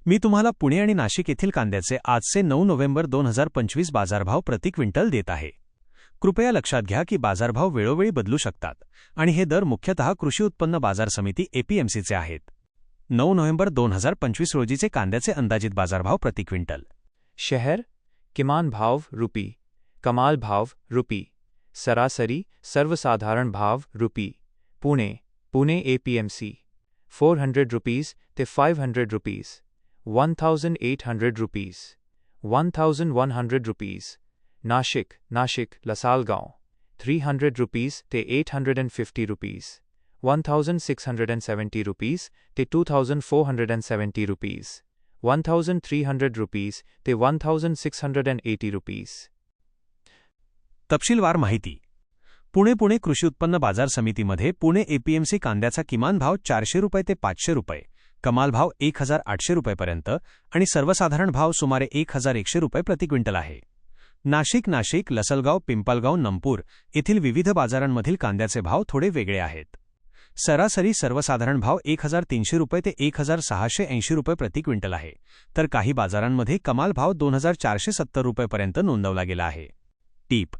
मी तुम्हाला पुणे आणि नाशिक येथील कांद्याचे आजचे 9 नोव्हेंबर 2025 बाजारभाव प्रति क्विंटल देत आहे. कृपया लक्षात घ्या की बाजारभाव वेळोवेळी बदलू शकतात आणि हे दर मुख्यतः कृषी उत्पन्न बाजार समिती एपीएमसीचे आहेत. 9 नोव्हेंबर 2025 रोजीचे कांद्याचे अंदाजित बाजारभाव प्रति क्विंटल. शहर किमान भाव रुपी, कमाल भाव रुपी, सरासरी सर्वसाधारण भाव रुपी. पुणे एपीएमसी 400 रुपीज ते 500 rupees, 1800 rupees, 1100 rupees. Nashik Lasalgaon 300 rupees ते 850 रुपीज, 1670 रुपीज ते 2470 रुपीज, 1300 रुपीज ते 1680 रुपीज. तपशीलवार माहिती. पुणे कृषी उत्पन्न बाजार समितीमध्ये पुणे एपीएमसी कांद्याचा किमान भाव 400 रुपये ते 500 रुपये, कमाल भाव 1800 रुपयेपर्यंत आणि सर्वसाधारण भाव सुमारे 1100 रुपये प्रति क्विंटल आहे. नाशिक लसलगाव, पिंपळगाव, नमपूर येथील विविध बाजारांमधील कांद्याचे भाव थोडे वेगळे आहेत. सरासरी सर्वसाधारण भाव 1300 रुपये ते 1680 रुपये प्रति क्विंटल आहे, तर काही बाजारांमध्ये कमाल भाव 2470 रुपयेपर्यंत नोंदवला गेला आहे. टीप: